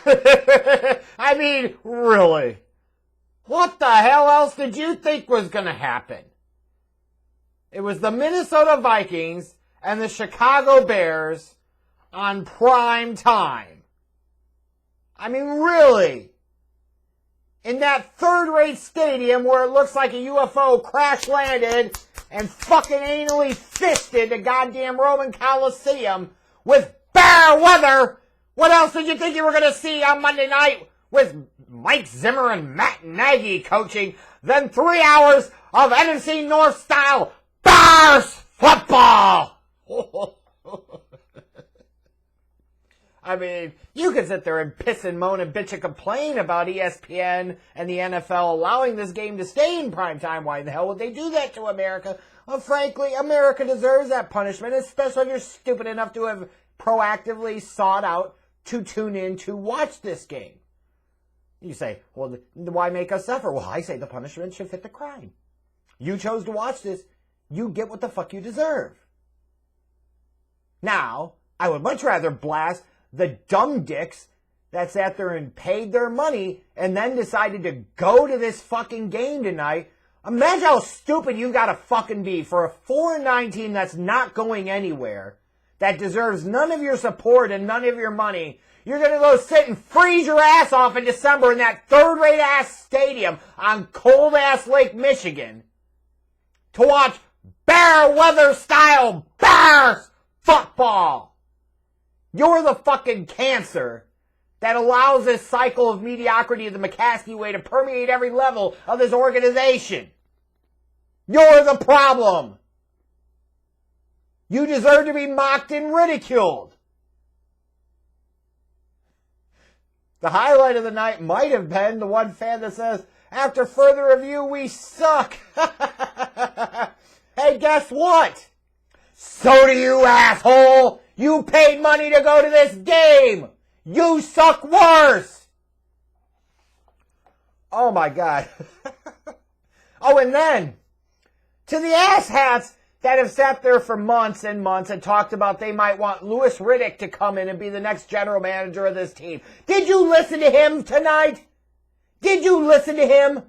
I mean, really. What the hell else did you think was going to happen? It was the Minnesota Vikings and the Chicago Bears on prime time. I mean, really. In that third-rate stadium where it looks like a UFO crash-landed and fucking anally fisted the goddamn Roman Coliseum with bad weather. What else did you think you were going to see on Monday night with Mike Zimmer and Matt Nagy coaching than 3 hours of NFC North style Bears football? I mean, you could sit there and piss and moan and bitch and complain about ESPN and the NFL allowing this game to stay in primetime. Why the hell would they do that to America? Well, frankly, America deserves that punishment, especially if you're stupid enough to have proactively sought out to tune in to watch this game. You say, well, why make us suffer? Well, I say the punishment should fit the crime. You chose to watch this. You get what the fuck you deserve. Now, I would much rather blast the dumb dicks that sat there and paid their money and then decided to go to this fucking game tonight. Imagine how stupid you gotta fucking be for a 4-9 team that's not going anywhere, that deserves none of your support and none of your money. You're gonna go sit and freeze your ass off in December in that third-rate ass stadium on cold-ass Lake Michigan to watch bear weather style Bears football. You're the fucking cancer that allows this cycle of mediocrity the McCaskey way to permeate every level of this organization. You're the problem. You deserve to be mocked and ridiculed. The highlight of the night might have been the one fan that says, after further review, we suck. Hey, guess what? So do you, asshole. You paid money to go to this game. You suck worse. Oh, my God. Oh, and then, to the asshats that have sat there for months and months and talked about they might want Louis Riddick to come in and be the next general manager of this team. Did you listen to him tonight? Did you listen to him?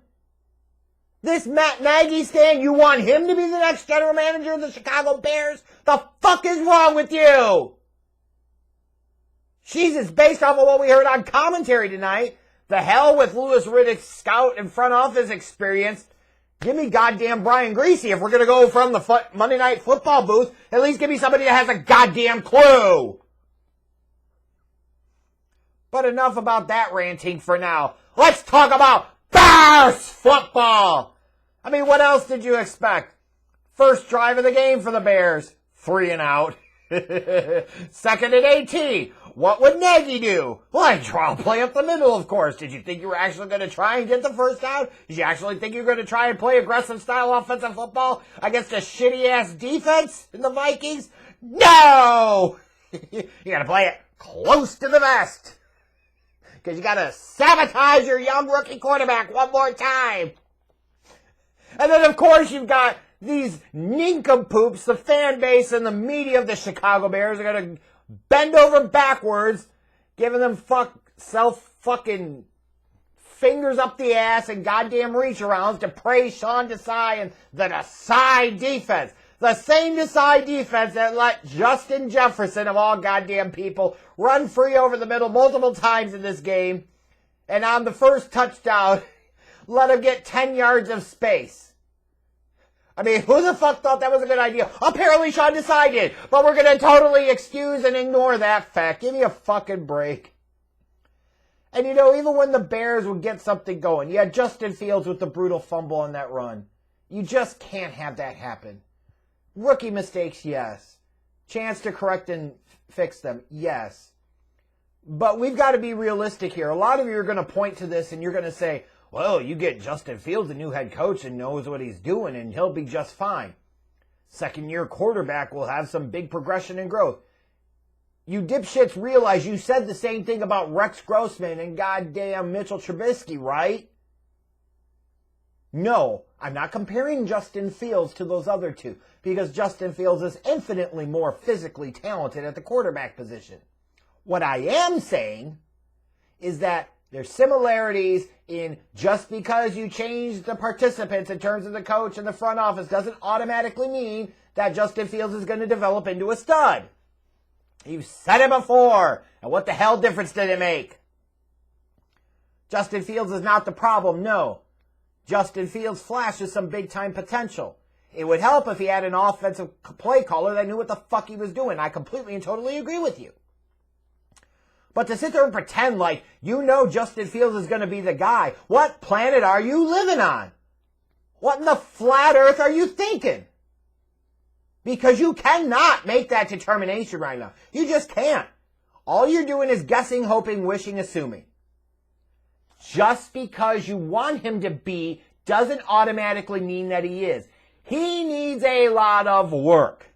This Matt Nagy stand, you want him to be the next general manager of the Chicago Bears? The fuck is wrong with you? Jesus, based off of what we heard on commentary tonight, the hell with Louis Riddick's scout and front office experience. Give me goddamn Brian Greasy. If we're going to go from the Monday Night Football booth, at least give me somebody that has a goddamn clue. But enough about that ranting for now. Let's talk about Bears football. I mean, what else did you expect? First drive of the game for the Bears. 3 and out. Second and 18. What would Nagy do? Well, I'd draw a play up the middle, of course. Did you think you were actually going to try and get the first down? Did you actually think you were going to try and play aggressive style offensive football against a shitty-ass defense in the Vikings? No! You got to play it close to the vest. Because you got to sabotage your young rookie quarterback one more time. And then, of course, you've got these nincompoops, the fan base and the media of the Chicago Bears are going to bend over backwards, giving them fucking fingers up the ass and goddamn reach-arounds to praise Sean Desai and the Desai defense. The same Desai defense that let Justin Jefferson, of all goddamn people, run free over the middle multiple times in this game. And on the first touchdown, let him get 10 yards of space. I mean, who the fuck thought that was a good idea? Apparently Sean Desai did, but we're going to totally excuse and ignore that fact. Give me a fucking break. And you know, even when the Bears would get something going, you had Justin Fields with the brutal fumble on that run. You just can't have that happen. Rookie mistakes, yes. Chance to correct and fix them, yes. But we've got to be realistic here. A lot of you are going to point to this and you're going to say, well, you get Justin Fields, a new head coach, and knows what he's doing, and he'll be just fine. Second-year quarterback will have some big progression and growth. You dipshits realize you said the same thing about Rex Grossman and goddamn Mitchell Trubisky, right? No, I'm not comparing Justin Fields to those other two, because Justin Fields is infinitely more physically talented at the quarterback position. What I am saying is that there's similarities in just because you change the participants in terms of the coach and the front office doesn't automatically mean that Justin Fields is going to develop into a stud. You've said it before, and what the hell difference did it make? Justin Fields is not the problem, no. Justin Fields flashes some big-time potential. It would help if he had an offensive play caller that knew what the fuck he was doing. I completely and totally agree with you. But to sit there and pretend like you know Justin Fields is going to be the guy, what planet are you living on? What in the flat earth are you thinking? Because you cannot make that determination right now. You just can't. All you're doing is guessing, hoping, wishing, assuming. Just because you want him to be doesn't automatically mean that he is. He needs a lot of work.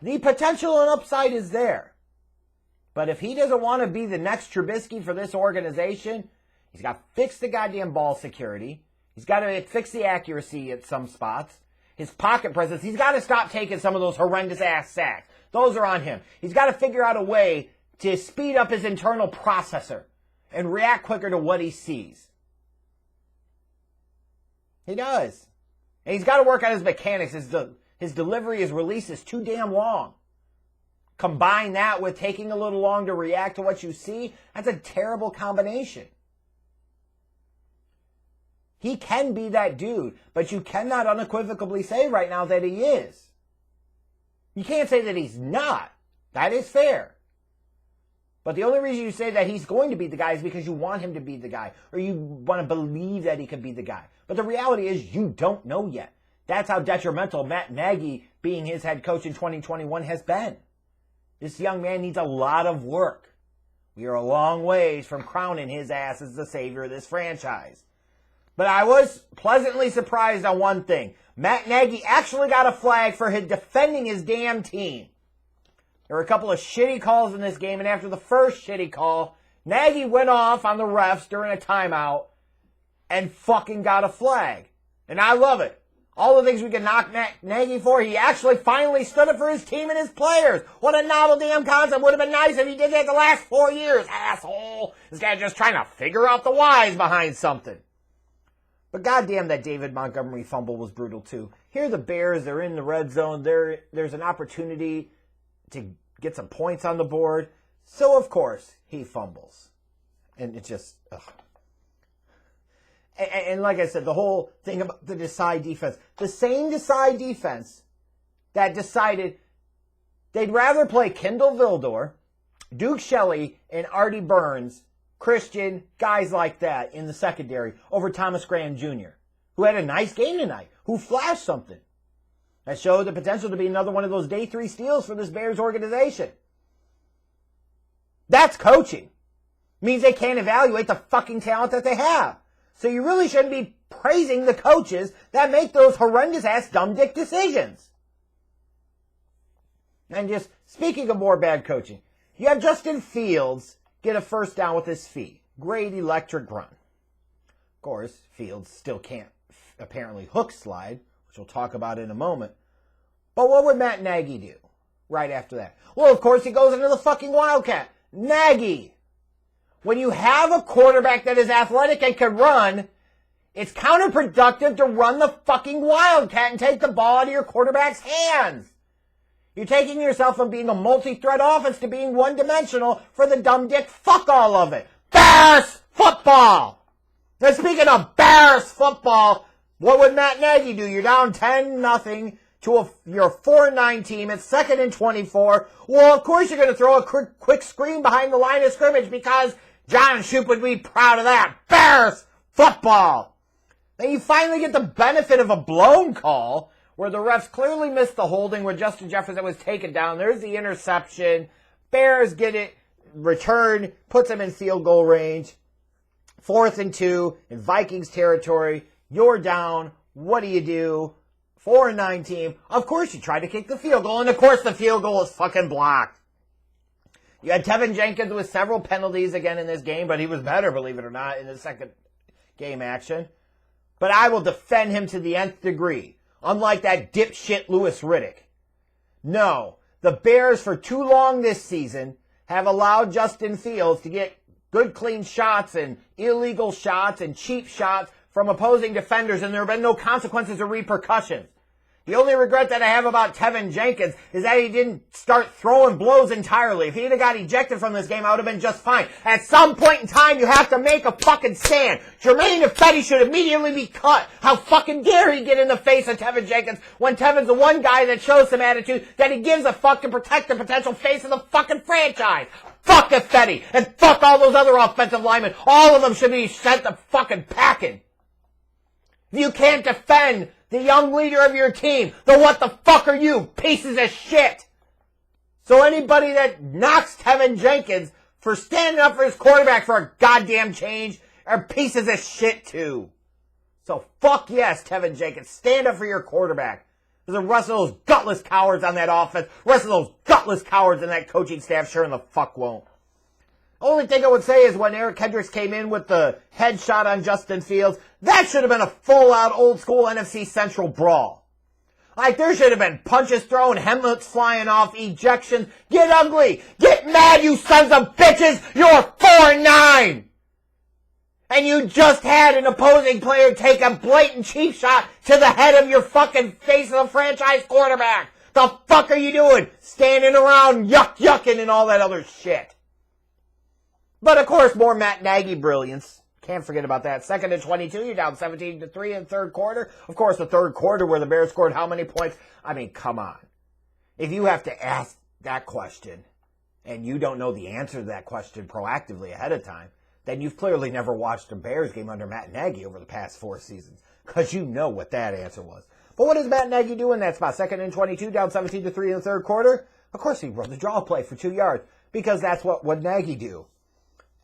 The potential and upside is there. But if he doesn't want to be the next Trubisky for this organization, he's got to fix the goddamn ball security. He's got to fix the accuracy at some spots. His pocket presence, he's got to stop taking some of those horrendous ass sacks. Those are on him. He's got to figure out a way to speed up his internal processor and react quicker to what he sees. He does. And he's got to work on his mechanics. His delivery, his release is too damn long. Combine that with taking a little long to react to what you see, that's a terrible combination. He can be that dude, but you cannot unequivocally say right now that he is. You can't say that he's not. That is fair. But the only reason you say that he's going to be the guy is because you want him to be the guy, or you want to believe that he could be the guy. But the reality is you don't know yet. That's how detrimental Matt Nagy being his head coach in 2021 has been. This young man needs a lot of work. We are a long ways from crowning his ass as the savior of this franchise. But I was pleasantly surprised on one thing. Matt Nagy actually got a flag for defending his damn team. There were a couple of shitty calls in this game, and after the first shitty call, Nagy went off on the refs during a timeout and fucking got a flag. And I love it. All the things we can knock Nagy for, he actually finally stood up for his team and his players. What a novel damn concept. Would have been nice if he did that the last 4 years, asshole. This guy's just trying to figure out the whys behind something. But goddamn, that David Montgomery fumble was brutal too. Here the Bears, they're in the red zone. There's an opportunity to get some points on the board. So, of course, he fumbles. And it just... ugh. And like I said, the whole thing about the Desai defense. The same Desai defense that decided they'd rather play Kendall Vildor, Duke Shelley, and Artie Burns, Christian, guys like that in the secondary over Thomas Graham Jr., who had a nice game tonight, who flashed something that showed the potential to be another one of those day 3 steals for this Bears organization. That's coaching. Means they can't evaluate the fucking talent that they have. So you really shouldn't be praising the coaches that make those horrendous-ass dumb dick decisions. And just speaking of more bad coaching, you have Justin Fields get a first down with his feet. Great electric run. Of course, Fields still can't apparently hook slide, which we'll talk about in a moment. But what would Matt Nagy do right after that? Well, of course, he goes into the fucking Wildcat. Nagy! When you have a quarterback that is athletic and can run, it's counterproductive to run the fucking Wildcat and take the ball out of your quarterback's hands. You're taking yourself from being a multi-threat offense to being one-dimensional for the dumb dick fuck all of it. Bears football! Now, speaking of Bears football, what would Matt Nagy do? You're down 10-0 to your 4-9 team. It's 2nd and 24. Well, of course you're going to throw a quick screen behind the line of scrimmage because John Shoup would be proud of that. Bears football! Then you finally get the benefit of a blown call where the refs clearly missed the holding where Justin Jefferson was taken down. There's the interception. Bears get it returned, puts them in field goal range. 4th and 2 in Vikings territory. You're down. What do? 4-9 team. Of course you try to kick the field goal, and of course the field goal is fucking blocked. You had Tevin Jenkins with several penalties again in this game, but he was better, believe it or not, in the second game action. But I will defend him to the nth degree, unlike that dipshit Louis Riddick. No, the Bears for too long this season have allowed Justin Fields to get good clean shots and illegal shots and cheap shots from opposing defenders, and there have been no consequences or repercussions. The only regret that I have about Tevin Jenkins is that he didn't start throwing blows entirely. If he'd have got ejected from this game, I would have been just fine. At some point in time, you have to make a fucking stand. Jermaine Ifedi should immediately be cut. How fucking dare he get in the face of Tevin Jenkins when Tevin's the one guy that shows some attitude that he gives a fuck to protect the potential face of the fucking franchise. Fuck Ifedi and fuck all those other offensive linemen. All of them should be sent to fucking packing. If you can't defend the young leader of your team, then what the fuck are you, pieces of shit? So anybody that knocks Tevin Jenkins for standing up for his quarterback for a goddamn change are pieces of shit too. So fuck yes, Tevin Jenkins, stand up for your quarterback. There's the rest of those gutless cowards on that offense, the rest of those gutless cowards in that coaching staff sure in the fuck won't. Only thing I would say is when Eric Kendricks came in with the headshot on Justin Fields, that should have been a full-out old-school NFC Central brawl. Like, there should have been punches thrown, helmets flying off, ejections. Get ugly! Get mad, you sons of bitches! You're 4-9! And you just had an opposing player take a blatant cheap shot to the head of your fucking face of the franchise quarterback! The fuck are you doing? Standing around yucking and all that other shit. But, of course, more Matt Nagy brilliance. Can't forget about that. 2nd and 22, you're down 17-3 in the third quarter. Of course, the third quarter where the Bears scored how many points? I mean, come on. If you have to ask that question and you don't know the answer to that question proactively ahead of time, then you've clearly never watched a Bears game under Matt Nagy over the past 4 seasons, because you know what that answer was. But what does Matt Nagy do in that spot? 2nd and 22, down 17-3 in the third quarter? Of course, he runs the draw play for 2 yards, because that's what would Nagy do.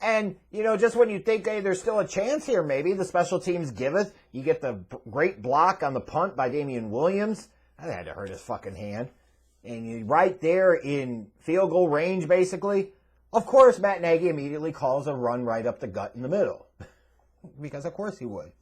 And, you know, just when you think, hey, there's still a chance here, maybe the special teams giveth. You get the great block on the punt by Damian Williams. That had to hurt his fucking hand. And you right there in field goal range, basically. Of course, Matt Nagy immediately calls a run right up the gut in the middle. Because of course he would.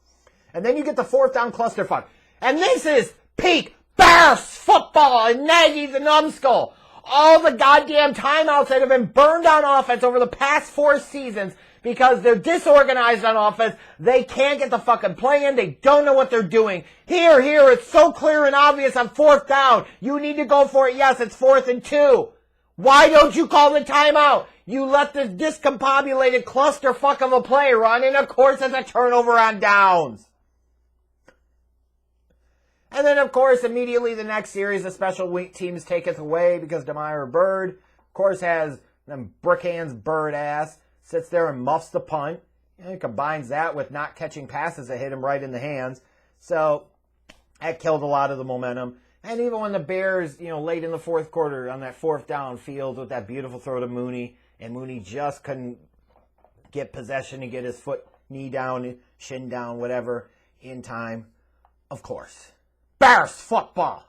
And then you get the 4th down clusterfuck. And this is peak Bears football, and Nagy's a numbskull. All the goddamn timeouts that have been burned on offense over the past 4 seasons because they're disorganized on offense. They can't get the fucking play in. They don't know what they're doing. Here, it's so clear and obvious on 4th down. You need to go for it. Yes, it's 4th and 2. Why don't you call the timeout? You let this discombobulated clusterfuck of a play run, and of course it's a turnover on downs. And then, of course, immediately the next series, the special teams take it away because Demire Bird, of course, has them brick hands bird ass, sits there and muffs the punt, and combines that with not catching passes that hit him right in the hands. So that killed a lot of the momentum. And even when the Bears, you know, late in the fourth quarter on that 4th down field with that beautiful throw to Mooney, and Mooney just couldn't get possession and get his knee down, shin down, whatever, in time, of course. Bears football.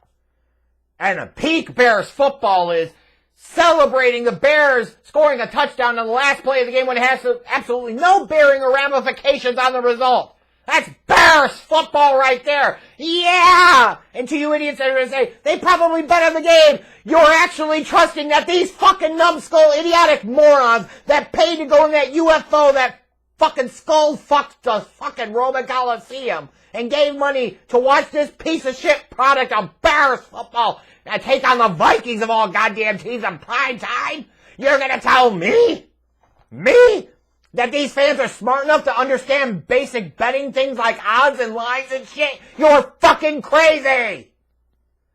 And a peak Bears football is celebrating the Bears scoring a touchdown on the last play of the game when it has absolutely no bearing or ramifications on the result. That's Bears football right there. Yeah! And to you idiots that are going to say, they probably bet on the game, you're actually trusting that these fucking numbskull idiotic morons that paid to go in that UFO, that fucking skull fucked the fucking Roman Coliseum, and gave money to watch this piece of shit product of Bears football and take on the Vikings of all goddamn teams in prime time? You're gonna tell me? That these fans are smart enough to understand basic betting things like odds and lines and shit? You're fucking crazy!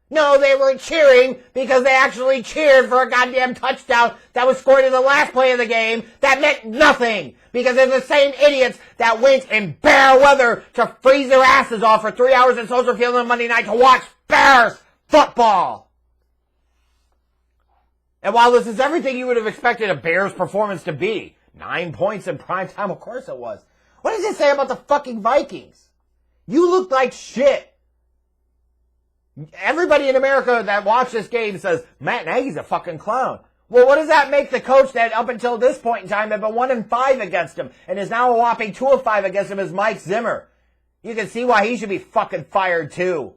No, they were cheering because they actually cheered for a goddamn touchdown that was scored in the last play of the game that meant nothing. Because they're the same idiots that went in bear weather to freeze their asses off for 3 hours in Soldier Field on Monday night to watch Bears football. And while this is everything you would have expected a Bears performance to be, 9 points in prime time, of course it was. What does it say about the fucking Vikings? You look like shit. Everybody in America that watched this game says, Matt Nagy's a fucking clown. Well, what does that make the coach that up until this point in time had been 1-5 against him and is now a whopping 2-5 against him is Mike Zimmer? You can see why he should be fucking fired too.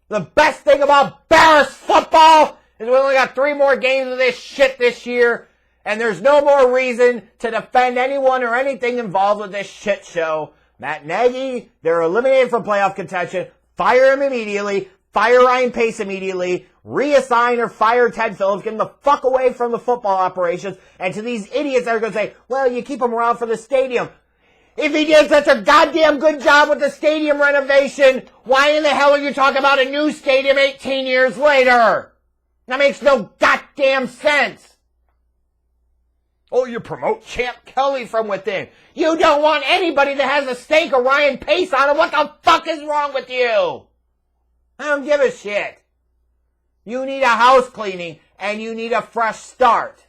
The best thing about Bears football is we only got 3 more games of this shit this year. And there's no more reason to defend anyone or anything involved with this shit show. Matt Nagy, they're eliminated from playoff contention. Fire him immediately. Fire Ryan Pace immediately. Reassign or fire Ted Phillips. Get him the fuck away from the football operations. And to these idiots that are going to say, well, you keep him around for the stadium. If he did such a goddamn good job with the stadium renovation, why in the hell are you talking about a new stadium 18 years later? That makes no goddamn sense. Oh, you promote Champ Kelly from within. You don't want anybody that has a stake of Ryan Pace on him. What the fuck is wrong with you? I don't give a shit. You need a house cleaning and you need a fresh start.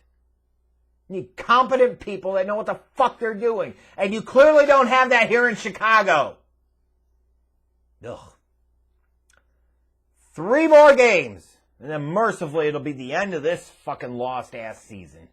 You need competent people that know what the fuck they're doing. And you clearly don't have that here in Chicago. Ugh. 3 more games. And then mercifully it'll be the end of this fucking lost ass season.